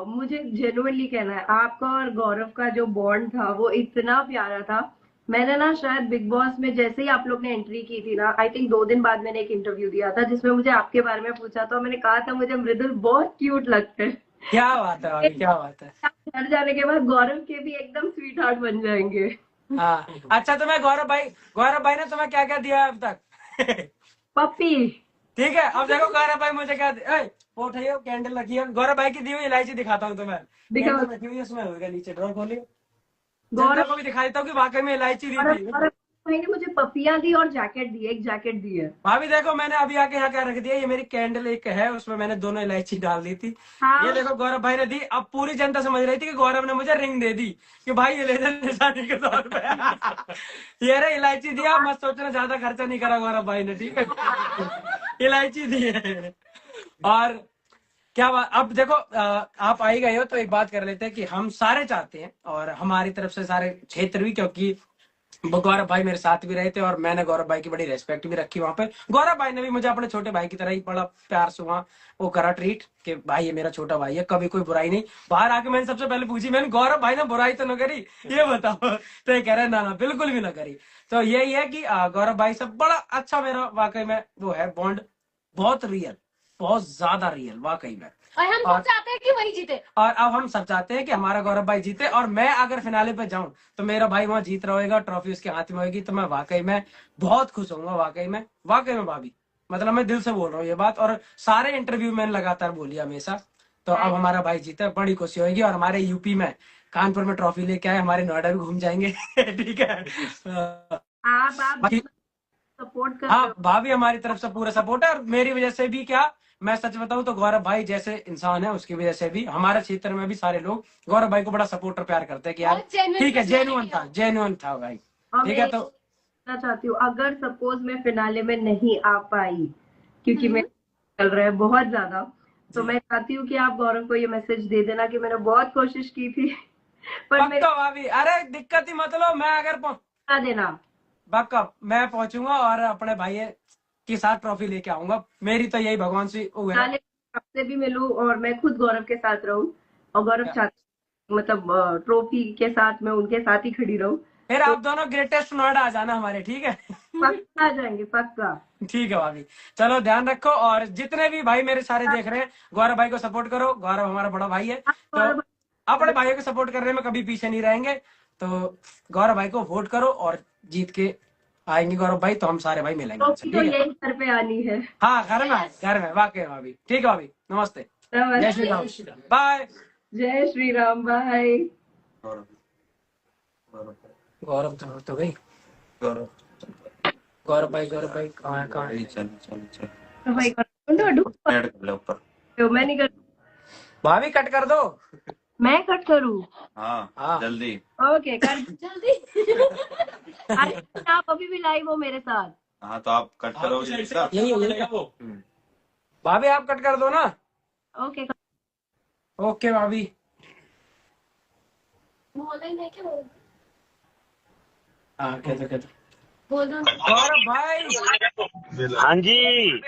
[SPEAKER 9] मुझे जेन्युइनली कहना है, आपका और गौरव का जो बॉन्ड था वो इतना प्यारा था। मैंने ना शायद बिग बॉस में जैसे ही आप लोग ने एंट्री की थी ना, आई थिंक 2 दिन बाद मैंने एक इंटरव्यू दिया था, जिसमें मुझे आपके बारे में पूछा था, मैंने कहा था मुझे मृदुल बहुत क्यूट लगते हैं।
[SPEAKER 1] क्या बात है भाई, क्या बात है।
[SPEAKER 9] घर जाने के बाद गौरव के भी एकदम स्वीट हार्ट बन जाएंगे।
[SPEAKER 1] हाँ, अच्छा, तो मैं गौरव भाई ने तुम्हें क्या क्या दिया है अब तक?
[SPEAKER 9] पप्पी।
[SPEAKER 1] ठीक है, अब देखो गौरव भाई मुझे क्या उठाइए, कैंडल रखिए, गौरव भाई की दी हुई इलायची दिखाता हूँ तुम्हें, कैंडल रखी हुई है, उसमें होगा नीचे, ड्रॉर खोलिए, गौरव को भी दिखा देता हूँ कि वाकई में इलायची दी थी।
[SPEAKER 9] भाई ने मुझे पपियां दी और जैकेट दी, एक जैकेट दी है।
[SPEAKER 1] भाभी देखो, मैंने अभी आके यहाँ क्या रख दिया, ये मेरी कैंडल एक है, उसमें मैंने दोनों इलायची डाल दी थी।
[SPEAKER 9] हाँ।
[SPEAKER 1] ये देखो गौरव भाई ने दी। अब पूरी जनता समझ रही थी कि गौरव ने मुझे रिंग दे दी कि भाई ये ले जा निशानी के तौर पे। ये रे इलायची दिया, मत सोचना ज्यादा खर्चा नहीं करा गौरव भाई ने, ठीक है, इलायची दी है। और क्या बात, अब देखो आप आई गए हो तो एक बात कर लेते हैं कि हम सारे चाहते हैं, और हमारी तरफ से सारे क्षेत्र भी, क्योंकि गौरव भाई मेरे साथ भी रहे थे और मैंने गौरव भाई की बड़ी रेस्पेक्ट भी रखी वहां पे। गौरव भाई ने भी मुझे अपने छोटे भाई की तरह ही बड़ा प्यार से वहां वो करा ट्रीट कि भाई ये मेरा छोटा भाई है, कभी कोई बुराई नहीं। बाहर आके मैंने सबसे पहले पूछी, मैंने गौरव भाई ने बुराई तो न करी, ये बताओ, तो ये कह रहे ना बिल्कुल भी ना करी। तो यही है कि गौरव भाई से बड़ा अच्छा मेरा वाकई में वो है बॉन्ड, बहुत रियल, बहुत ज्यादा रियल वाकई में।
[SPEAKER 7] और हम सब चाहते हैं कि वही जीते।
[SPEAKER 1] और अब हम सब चाहते हैं कि हमारा गौरव भाई जीते, और मैं अगर फिनाले पे जाऊं तो मेरा भाई वहां जीत रहा होगा, ट्रॉफी उसके हाथ में होगी, तो मैं वाकई में बहुत खुश होऊंगा। वाकई में भाभी, मतलब मैं दिल से बोल रहा हूँ ये बात, और सारे इंटरव्यू में लगातार बोली हमेशा। तो अब हमारा भाई जीते, बड़ी खुशी होगी, और हमारे यूपी में कानपुर में ट्रॉफी लेके आए, हमारे नोएडा भी घूम जाएंगे। ठीक है।
[SPEAKER 9] आप
[SPEAKER 1] बाकी
[SPEAKER 9] सपोर्ट कर
[SPEAKER 1] हाँ, भाभी हमारी तरफ से पूरा सपोर्ट है, और मेरी वजह से भी क्या, मैं सच बताऊं तो गौरव भाई जैसे इंसान है उसकी वजह से भी हमारे क्षेत्र में भी सारे लोग गौरव भाई को बड़ा सपोर्ट और प्यार करते हैं कि यार
[SPEAKER 7] बहुत genuine
[SPEAKER 1] ठीक है,
[SPEAKER 7] personality
[SPEAKER 1] जेन्युइन था भाई।
[SPEAKER 9] और
[SPEAKER 1] ठीक
[SPEAKER 9] मैं
[SPEAKER 1] है, तो
[SPEAKER 9] कहना चाहती हूँ, अगर सपोज मैं फिनाले में नहीं आ पाई क्योंकि मैं चल रहा है बहुत ज्यादा, तो मैं चाहती हूँ कि आप गौरव को ये मैसेज दे देना कि मैंने बहुत कोशिश की थी पर मैं
[SPEAKER 1] पक्का भाभी, अरे दिक्कत ही मत लो, मैं अगर
[SPEAKER 9] बता देना।
[SPEAKER 1] पक्का मैं पहुंचूंगा और अपने भाई के साथ ट्रॉफी लेके आऊंगा। मेरी तो यही भगवान से वो है।
[SPEAKER 9] फिनाले में आपसे भी मिलूं और मैं खुद गौरव के साथ रहूं, और गौरव चाहते मतलब ट्रॉफी के साथ मैं उनके साथ ही खड़ी रहूं।
[SPEAKER 1] फिर आप दोनों ग्रेटेस्ट नोएडा आ जाना हमारे, ठीक है।
[SPEAKER 9] पक्का आ जाएंगे, पक्का।
[SPEAKER 1] ठीक है भाभी, चलो ध्यान रखो, और जितने भी भाई मेरे सारे देख रहे हैं, गौरव भाई को सपोर्ट करो। गौरव हमारा बड़ा भाई है, तो अपने भाइयों को सपोर्ट करने में कभी पीछे नहीं रहेंगे। तो गौरव भाई को वोट करो, और जीत के आएंगे गौरव भाई, तो हम सारे भाई मिलेंगे उनसे,
[SPEAKER 9] ट्रॉफी तो
[SPEAKER 1] ठीक है।
[SPEAKER 9] यही घर पे आनी है।
[SPEAKER 1] हाँ, घर में वाकई भाभी। ठीक है भाभी, नमस्ते, जय श्री राम, बाय।
[SPEAKER 9] जय श्री राम, बाय।
[SPEAKER 5] गौरव गौरव
[SPEAKER 1] गौरव तो गई, गौरव भाई कहाँ है?
[SPEAKER 5] चल चल चल
[SPEAKER 9] तो भाई ढूंढो
[SPEAKER 5] ऐड कर ले ऊपर।
[SPEAKER 9] तो मैं नहीं कर,
[SPEAKER 1] भाभी कट कर दो।
[SPEAKER 9] मैं कट करूं?
[SPEAKER 5] हाँ जल्दी।
[SPEAKER 9] ओके, कर
[SPEAKER 7] जल्दी।
[SPEAKER 9] अरे आप अभी भी लाइव हो मेरे साथ?
[SPEAKER 5] हाँ तो आप कट करोगे इसका?
[SPEAKER 1] यही वो। भाभी आप कट कर दो ना।
[SPEAKER 9] ओके,
[SPEAKER 1] ओके भाभी।
[SPEAKER 7] बोल रही नहीं, क्या बोल
[SPEAKER 1] हाँ, कहते
[SPEAKER 7] बोल रहा हूँ।
[SPEAKER 1] गौरव भाई,
[SPEAKER 10] हाँ जी,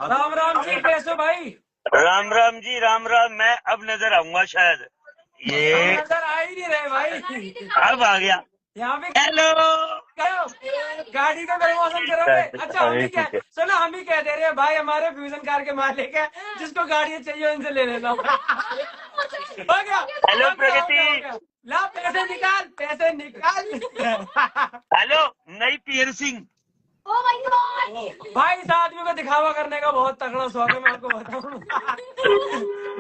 [SPEAKER 1] राम राम जी, कैसे हो भाई?
[SPEAKER 10] राम राम जी, राम राम। मैं अब नजर आऊंगा शायद, ये
[SPEAKER 1] नजर आ ही नहीं रहे भाई।
[SPEAKER 10] अब आ गया।
[SPEAKER 1] यहाँ पे
[SPEAKER 10] हेलो,
[SPEAKER 1] गाड़ी का प्रमोशन करोगे? अच्छा, हम ही क्या सुनो, हम ही कह दे रहे हैं भाई, हमारे फ्यूजन कार के मालिक है, जिसको गाड़ी चाहिए इनसे ले लेना। हो गया।
[SPEAKER 10] हेलो
[SPEAKER 1] हो गया,
[SPEAKER 10] प्रगति।
[SPEAKER 1] ला पैसे निकाल।
[SPEAKER 10] हेलो नई पियर्सिंग।
[SPEAKER 7] Oh my God.
[SPEAKER 1] भाई इस आदमी को दिखावा करने का बहुत तगड़ा शौक है, मैं आपको बताऊं।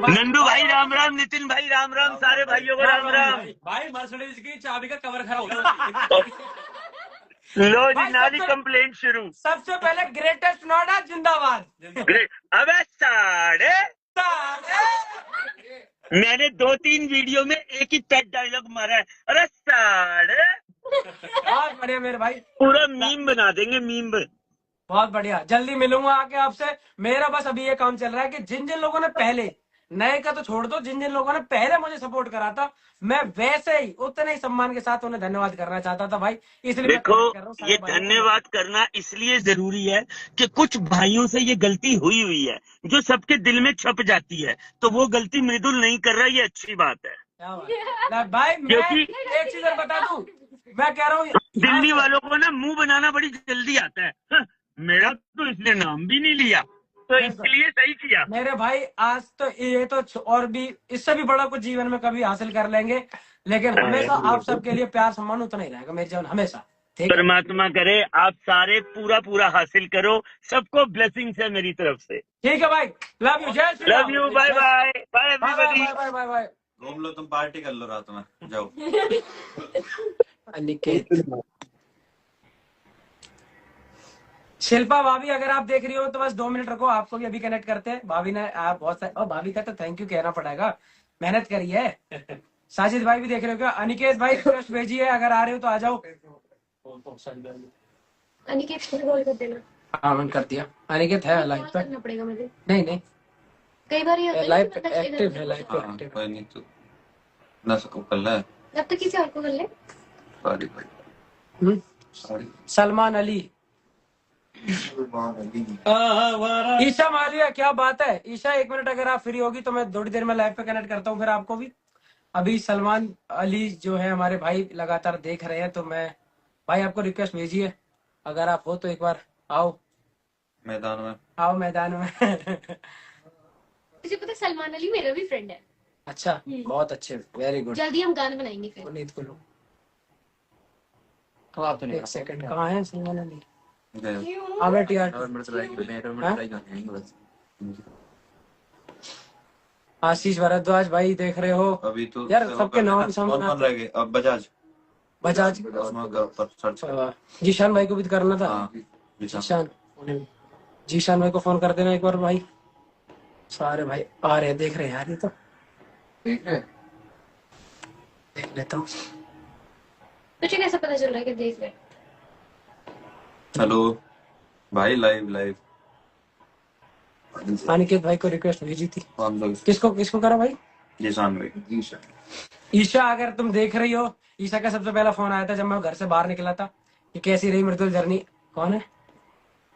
[SPEAKER 10] नंदू भाई राम राम, नितिन भाई राम राम, सारे भाइयों को राम राम।
[SPEAKER 4] भाई मर्सिडीज की चाबी का कवर खराब हो गया।
[SPEAKER 10] लो जी,
[SPEAKER 1] भाई,
[SPEAKER 10] नाली
[SPEAKER 1] सबसे-
[SPEAKER 10] कंप्लेंट शुरू।
[SPEAKER 1] सबसे पहले ग्रेटेस्ट नोएडा जिंदाबाद।
[SPEAKER 10] ग्रेट। अबे साढ़े, मैंने 2-3 वीडियो में एक ही पेट डायलॉग मारा है। अरे साढ़े,
[SPEAKER 1] बहुत बढ़िया मेरे भाई,
[SPEAKER 10] पूरा मीम बना देंगे, मीम।
[SPEAKER 1] बहुत बढ़िया। जल्दी मिलूंगा आके आपसे। मेरा बस अभी ये काम चल रहा है कि जिन जिन लोगों ने पहले, नए का तो छोड़ दो, जिन जिन लोगों ने पहले मुझे सपोर्ट करा था, मैं वैसे ही उतने ही सम्मान के साथ उन्हें धन्यवाद करना चाहता था भाई, इसलिए मैं
[SPEAKER 10] देखो,
[SPEAKER 1] कर रहा हूँ सारे
[SPEAKER 10] ये
[SPEAKER 1] भाइयों को।
[SPEAKER 10] धन्यवाद करना इसलिए जरूरी है कि कुछ भाइयों से ये गलती हुई है जो सबके दिल में छप जाती है, तो वो गलती मृदुल नहीं कर रहा, ये अच्छी बात है।
[SPEAKER 1] क्या बात है? भाई मैं
[SPEAKER 10] क्योंकि-
[SPEAKER 1] एक चीज और बता दूं, मैं कह रहा हूँ
[SPEAKER 10] दिल्ली वालों को ना मुंह बनाना बड़ी जल्दी आता है। हाँ, मेरा तो इसने नाम भी नहीं लिया, तो इसलिए सही किया।
[SPEAKER 1] मेरे भाई, आज तो ये तो और भी इससे भी बड़ा कुछ जीवन में कभी हासिल कर लेंगे, लेकिन हमेशा आप सबके लिए प्यार सम्मान उतना ही रहेगा मेरे जीवन हमेशा। ठीक है,
[SPEAKER 10] परमात्मा करे आप सारे पूरा हासिल करो, सबको ब्लेसिंग्स है मेरी तरफ से।
[SPEAKER 1] ठीक है भाई, लव यू, जय Shri Ram.
[SPEAKER 10] Love you, bye bye bye everybody.
[SPEAKER 1] Bye bye bye.
[SPEAKER 5] घूम लो, तुम पार्टी कर लो रात में, जाओ।
[SPEAKER 1] अनिकेत, शिल्पा भाभी अगर आप देख रही हो तो बस 2 मिनट रखो, आपको भी अभी कनेक्ट करते हैं। भाभी ने आप बहुत सारे, और भाभी का तो थैंक यू कहना पड़ेगा, मेहनत करी है। साजिद भाई भी देख रहे हो क्या? अनिकेत भाई रिक्वेस्ट भेजी है, अगर आ रहे हो तो आ जाओ।
[SPEAKER 7] अनिकेत को कॉल कर देना।
[SPEAKER 1] हाँ, मैंने कर दिया। अनिकेत है लाइव पे?
[SPEAKER 7] करना पड़ेगा मुझे,
[SPEAKER 1] नहीं,
[SPEAKER 7] कई बार ये होता है
[SPEAKER 1] लाइव
[SPEAKER 7] कि
[SPEAKER 1] पे
[SPEAKER 7] मतलब
[SPEAKER 1] एक्टिव है, लाइव पे
[SPEAKER 5] हाँ
[SPEAKER 1] एक्टिव।
[SPEAKER 5] कोई नहीं, तो ना सको कर ले।
[SPEAKER 7] जब तक किसी और को कर ले।
[SPEAKER 5] सॉरी भाई, सॉरी।
[SPEAKER 1] सलमान अली, ईशा मालिया, क्या बात है ईशा, 1 मिनट अगर आप फ्री होगी तो मैं थोड़ी देर में लाइव पे कनेक्ट करता हूँ, फिर आपको भी। अभी सलमान अली जो है हमारे भाई लगातार देख रहे हैं, तो मैं भाई आपको रिक्वेस्ट भेजी है, अगर आप हो तो एक बार आओ
[SPEAKER 5] मैदान में।
[SPEAKER 1] आओ मैदान में।
[SPEAKER 7] तुझे पता है सलमान अली मेरा भी फ्रेंड है।
[SPEAKER 1] अच्छा, बहुत अच्छे, वेरी गुड।
[SPEAKER 7] जल्दी हम गाने बनाएंगे फिर।
[SPEAKER 1] पुनीत को लो,
[SPEAKER 4] तो आप तो नहीं
[SPEAKER 1] एक सेकंड, कहाँ है सलमान अली?
[SPEAKER 7] क्यों?
[SPEAKER 1] हाँ बेटी यार,
[SPEAKER 4] और मेरे ट्राई करने बस।
[SPEAKER 1] आशीष भारद्वाज भाई देख रहे हो
[SPEAKER 5] अभी तो
[SPEAKER 1] यार, सबके नाम
[SPEAKER 5] कौन कौन रह गए? अब बजाज
[SPEAKER 1] बजाज,
[SPEAKER 5] उसमें पर सर्च कर।
[SPEAKER 1] जीशान भाई को भी करना था।
[SPEAKER 5] हाँ जीशान।
[SPEAKER 1] जीशान, जीशान भाई को फोन कर देना एक बार भाई। सारे भाई आ रहे हैं, देख रहे हैं यार, ये तो देख लेता हूँ।
[SPEAKER 7] तुझे कैसे पता चल रहा है कि देख रहे?
[SPEAKER 5] हेलो भाई, लाइव लाइव।
[SPEAKER 1] अनिकेत भाई को रिक्वेस्ट भेजी थी।
[SPEAKER 5] कौन लोग?
[SPEAKER 1] किसको किसको करा भाई?
[SPEAKER 5] जीशान भाई।
[SPEAKER 1] ईशा, अगर तुम देख रही हो, ईशा का सबसे पहला फोन आया था जब मैं घर से बाहर निकला था कि कैसी रही मृदुल जर्नी। कौन है,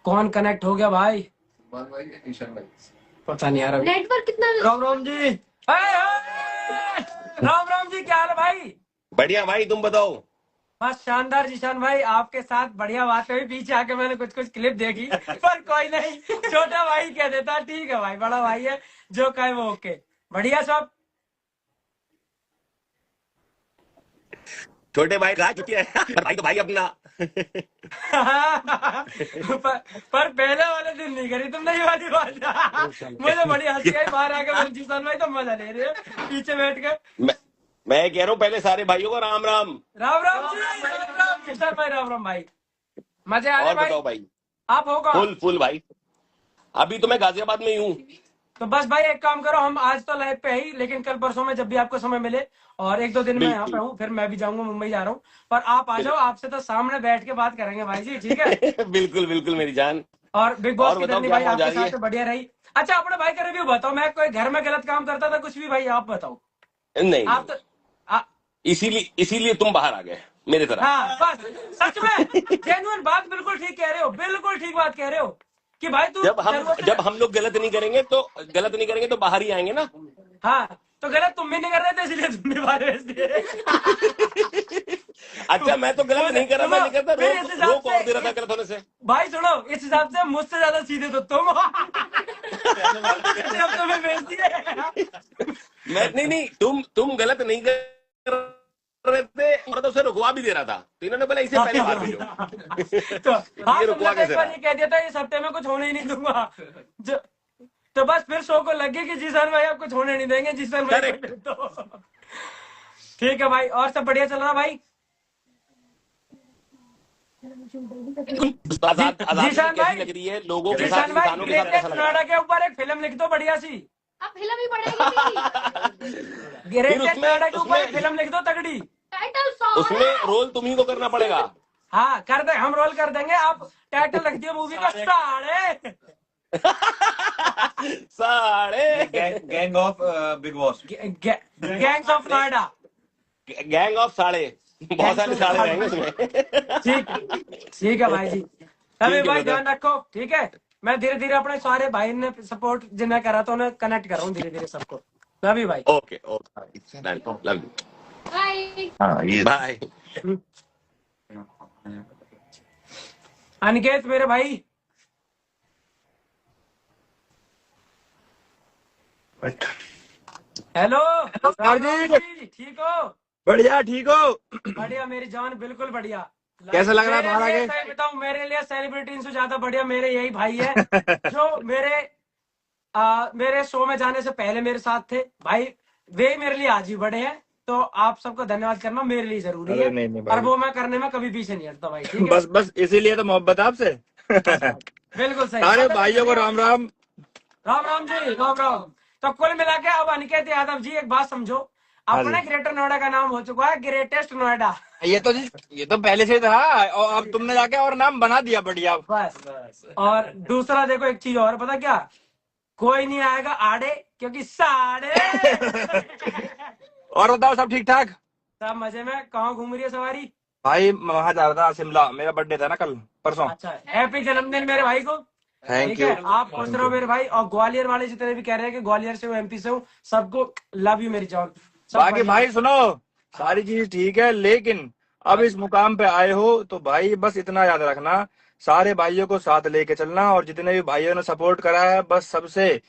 [SPEAKER 1] कौन कनेक्ट हो गया भाई? पता नहीं यार अभी।
[SPEAKER 7] नेटवर्क कितना?
[SPEAKER 4] राम राम जी।
[SPEAKER 1] राम राम जी, क्या हाल है भाई?
[SPEAKER 11] बढ़िया भाई, तुम बताओ।
[SPEAKER 1] बस शानदार जीशान भाई, आपके साथ बढ़िया बात हुई। पीछे आके मैंने कुछ कुछ क्लिप देखी, पर कोई नहीं, छोटा भाई कह देता ठीक है भाई, बड़ा भाई है, जो कहे वो ओके, बढ़िया सब।
[SPEAKER 11] छोटे भाई कहा चुकी है भाई तो भाई अपना।
[SPEAKER 1] पर पहले वाले दिन नहीं करी तुमने ये वाली बात। मुझे बड़ी हंसी आई, बाहर आके मैंने जीशान भाई तो मजा ले रहे हो पीछे बैठ के।
[SPEAKER 11] मैं कह रहा हूँ पहले सारे भाइयों को राम राम।
[SPEAKER 1] राम राम जी, राम राम जीशान भाई, राम राम भाई, मजे आ रहे
[SPEAKER 11] और
[SPEAKER 1] भाई?
[SPEAKER 11] बताओ भाई।
[SPEAKER 1] आप होगा
[SPEAKER 11] फुल भाई, अभी तो मैं गाजियाबाद में ही हूँ।
[SPEAKER 1] तो बस भाई एक काम करो, हम आज तो लाइव पे ही, लेकिन कल परसों में जब भी आपको समय मिले, और एक दो दिन में यहाँ पे हूँ, फिर मैं भी जाऊंगा, मुंबई जा रहा हूँ, पर आप आ जाओ, आपसे तो सामने बैठ के बात करेंगे भाई जी, ठीक है?
[SPEAKER 11] बिल्कुल बिल्कुल मेरी जान।
[SPEAKER 1] और बिग बॉस
[SPEAKER 11] और
[SPEAKER 1] की
[SPEAKER 11] बताओ
[SPEAKER 1] जर्नी
[SPEAKER 11] क्या
[SPEAKER 1] भाई
[SPEAKER 11] मजा आ
[SPEAKER 1] आपके
[SPEAKER 11] रही है?
[SPEAKER 1] साथ बढ़िया रही। अच्छा, अपने भाई का रिव्यू बताओ, मैं कोई घर में गलत काम करता था कुछ भी भाई, आप बताओ।
[SPEAKER 11] नहीं,
[SPEAKER 1] आप तो
[SPEAKER 11] इसीलिए तुम बाहर आ गए मेरे तरह।
[SPEAKER 1] हाँ बस, सच में जेन्युइन बात, बिल्कुल ठीक कह रहे हो, बिल्कुल ठीक बात कह रहे हो कि भाई तू
[SPEAKER 11] जब हम लोग गलत नहीं करेंगे तो बाहर ही आएंगे ना।
[SPEAKER 1] हाँ, तो गलत तुम भी नहीं कर रहे थे, इसलिए तुम भी बाहर भेज दिए।
[SPEAKER 11] अच्छा, मैं तो गलत नहीं कर रहा, मैं नहीं करता, रोक और दे रहा था गलत होने से।
[SPEAKER 1] भाई सुनो, इस हिसाब से मुझसे ज्यादा सीधे तो तुम। जब तुम्हें भेज दिए।
[SPEAKER 11] मैं नहीं, तुम गलत नहीं कर रहे थे, और तो उसे रुकवा भी दे रहा था, तो इन्होंने बोला इसे पहले बाहर भेजो।
[SPEAKER 1] तो हाँ,
[SPEAKER 11] ये रुकवा
[SPEAKER 1] तुमने
[SPEAKER 11] कैसे
[SPEAKER 1] एक बार ये कह दिया था इस हफ्ते में कुछ होने ही नहीं दूंगा, तो बस फिर शो को लगे कि जीशान भाई आप कुछ होने नहीं देंगे, जीशान भाई तो ठीक है भाई। और सब बढ़िया चल रहा भाई?
[SPEAKER 11] जीशान भाई लग रही है लोगों के साथ, इंसानों के साथ कैसा लग रहा है?
[SPEAKER 1] नोएडा के ऊपर एक फिल्म लिख दो बढ़िया सी।
[SPEAKER 7] अब फिल्म ही पड़ेगी।
[SPEAKER 1] ग्रेटेस्ट नोएडा के ऊपर एक फिल्म लिख दो तगड़ी,
[SPEAKER 7] टाइटल सॉन्ग
[SPEAKER 11] उसमें रोल तुम्ही को करना पड़ेगा।
[SPEAKER 1] हाँ कर दे, हम रोल कर देंगे, आप टाइटल रख दियो मूवी का, साढ़े
[SPEAKER 5] gang of big boss,
[SPEAKER 1] gangs of Noida,
[SPEAKER 11] gang of साढ़े, बहुत सारे साढ़े रहेंगे उसमें।
[SPEAKER 1] ठीक है भाई जी। अभी
[SPEAKER 11] है
[SPEAKER 1] भाई
[SPEAKER 11] brother।
[SPEAKER 1] ध्यान रखो, ठीक है? मैं धीरे धीरे अपने सारे भाई ने सपोर्ट जिन्हें करा था उन्हें कनेक्ट कर रहा हूँ धीरे धीरे सबको। लव यू भाई।
[SPEAKER 11] Okay love you,
[SPEAKER 7] bye.
[SPEAKER 11] Bye.
[SPEAKER 1] Aniket मेरे भाई, हेलो जी, ठीक हो?
[SPEAKER 12] बढ़िया, ठीक हो?
[SPEAKER 1] बढ़िया मेरी जान, बिल्कुल बढ़िया।
[SPEAKER 12] कैसा लग रहा है बाहर आके?
[SPEAKER 1] सही बताऊं, मेरे लिए सेलिब्रिटी से ज्यादा बढ़िया मेरे यही भाई है जो मेरे शो में जाने से पहले मेरे साथ थे भाई, वे मेरे लिए आज ही बड़े हैं, तो आप सबको धन्यवाद करना मेरे लिए जरूरी है।
[SPEAKER 12] नहीं
[SPEAKER 1] और वो मैं करने में कभी पीछे नहीं हटता भाई, ठीक है?
[SPEAKER 12] बस इसीलिए तो मोहब्बत आपसे।
[SPEAKER 1] बिल्कुल सही।
[SPEAKER 12] सारे भाइयों को राम राम।
[SPEAKER 1] राम राम जी, राम राम। तो कुल मिला के अब अनिकेत यादव जी एक बात समझो, अपने ग्रेटर नोएडा का नाम हो चुका है ग्रेटेस्ट नोएडा।
[SPEAKER 12] ये तो पहले से था, और अब तुमने जाके और नाम बना दिया बढ़िया।
[SPEAKER 1] बस। और दूसरा देखो एक चीज और, पता क्या? कोई नहीं आएगा आड़े, क्योंकि साढ़े।
[SPEAKER 12] और बताओ, सब ठीक ठाक?
[SPEAKER 1] सब मजे में। कहाँ घूम रही है सवारी?
[SPEAKER 12] भाई वहां जा रहा था, शिमला। मेरा बर्थडे था ना कल परसों।
[SPEAKER 1] अच्छा, हैप्पी जन्मदिन मेरे भाई को।
[SPEAKER 12] थैंक
[SPEAKER 1] ठीक
[SPEAKER 12] यू।
[SPEAKER 1] है, आप खुश रहो मेरे भाई। और ग्वालियर वाले जितने भी कह रहे हैं कि ग्वालियर से हूँ, एमपी से हूँ, सबको लव यू मेरी जान।
[SPEAKER 12] बाकी भाई सुनो, सारी चीज ठीक है, लेकिन अब इस मुकाम पे आए हो तो भाई बस इतना याद रखना, सारे भाइयों को साथ लेके चलना, और जितने भी भाइयों ने सपोर्ट करा है बस सबसे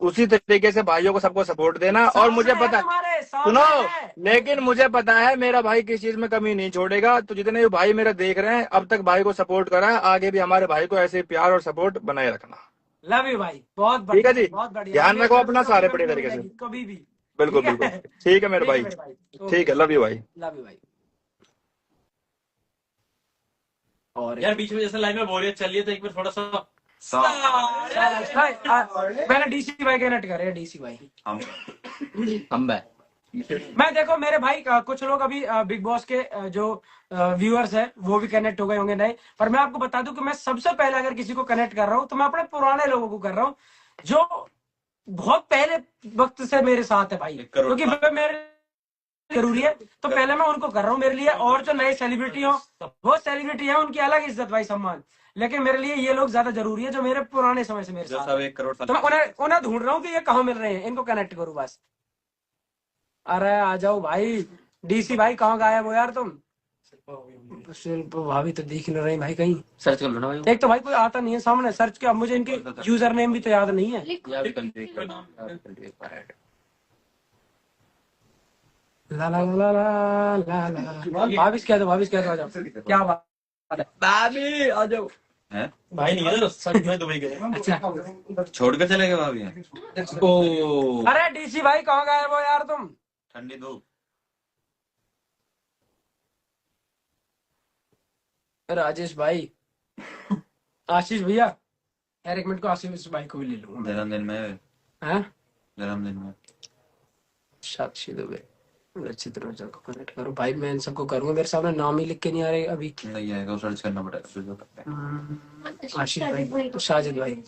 [SPEAKER 12] उसी तरीके से भाइयों को सबको सपोर्ट देना। और मुझे पता, सुनो, लेकिन मुझे पता है मेरा भाई किस चीज में कमी नहीं छोड़ेगा। तो जितने भी भाई मेरा देख रहे हैं, अब तक भाई को सपोर्ट करा है, आगे भी हमारे भाई को ऐसे प्यार और सपोर्ट बनाए रखना।
[SPEAKER 1] लव यू भाई, बहुत
[SPEAKER 12] ठीक
[SPEAKER 1] बढ़िया,
[SPEAKER 12] है जी,
[SPEAKER 1] बहुत बढ़िया।
[SPEAKER 12] ध्यान रखो अपना सारे बढ़िया तरीके से।
[SPEAKER 1] कभी भी।
[SPEAKER 12] बिल्कुल
[SPEAKER 1] ठीक है?
[SPEAKER 12] बिल्कुल, ठीक है मेरे
[SPEAKER 1] ठीक है
[SPEAKER 12] भाई,
[SPEAKER 1] मेरे भाई,
[SPEAKER 12] ठीक है, लव यू भाई।
[SPEAKER 1] लव यू भाई।
[SPEAKER 4] और यार बीच में जैसे लाइव में बोरियत चल रही है तो एक बार थोड़ा सा
[SPEAKER 1] मैंने डीसी भाई कनेक्ट करे, डीसी भाई
[SPEAKER 5] हम
[SPEAKER 1] मैं देखो मेरे भाई कुछ लोग अभी बिग बॉस के जो व्यूअर्स है वो भी कनेक्ट हो गए होंगे नहीं, पर मैं आपको बता दूं कि मैं सबसे पहले अगर किसी को कनेक्ट कर रहा हूं तो मैं अपने पुराने लोगों को कर रहा हूं जो बहुत पहले वक्त से मेरे साथ है भाई, क्योंकि मेरे जरूरी है तो पहले मैं उनको कर रहा हूँ मेरे लिए। और जो नए सेलिब्रिटी हो वो सेलिब्रिटी है, उनकी अलग इज्जत भाई, सम्मान, लेकिन मेरे लिए ये लोग ज्यादा जरूरी है जो मेरे पुराने समय से मेरे
[SPEAKER 5] जो
[SPEAKER 1] साथ
[SPEAKER 5] सब
[SPEAKER 1] हैं।
[SPEAKER 5] 1 करोड़
[SPEAKER 1] तो मैं उन्हें ढूंढ रहा हूँ कि ये कहाँ मिल रहे हैं, इनको कनेक्ट करूँ बस। अरे आ जाओ भाई, डीसी भाई कहाँ गायब हो यार तुम? शिल्प भाभी तो दिख नहीं रही भाई, कहीं
[SPEAKER 4] सर्च कर लो ना भाई।
[SPEAKER 1] एक तो भाई कोई आता नहीं है सामने, सर्च किया, मुझे इनके यूजर नेम भी तो याद नहीं है। ला ला ला ला ला ला, भाभी कह दो, भाभी कह दो, आ जाओ। क्या बात है भाभी, आ जाओ।
[SPEAKER 5] हैं?
[SPEAKER 4] भाई नहीं है, सच में दुबई गए।
[SPEAKER 1] अच्छा,
[SPEAKER 5] छोड़कर चले गए भाभी?
[SPEAKER 4] ओ
[SPEAKER 1] अरे डीसी भाई कहाँ गायब हो यार तुम?
[SPEAKER 5] ठंडी धूप।
[SPEAKER 1] राजेश भाई, आशीष भैया, यार एक मिनट को आशीष भाई को भी ले लूंगा।
[SPEAKER 5] जन्मदिन में
[SPEAKER 1] हाँ,
[SPEAKER 5] जन्मदिन में
[SPEAKER 1] साक्षी दुबे, रचित रोजा को कनेक्ट करो भाई। मैं इन सबको करूंगा, मेरे सामने नाम ही लिख के नहीं आ रहे अभी।
[SPEAKER 5] नहीं आएगा, सर्च करना पड़ेगा।
[SPEAKER 1] आशीष भाई, साजिद भाई,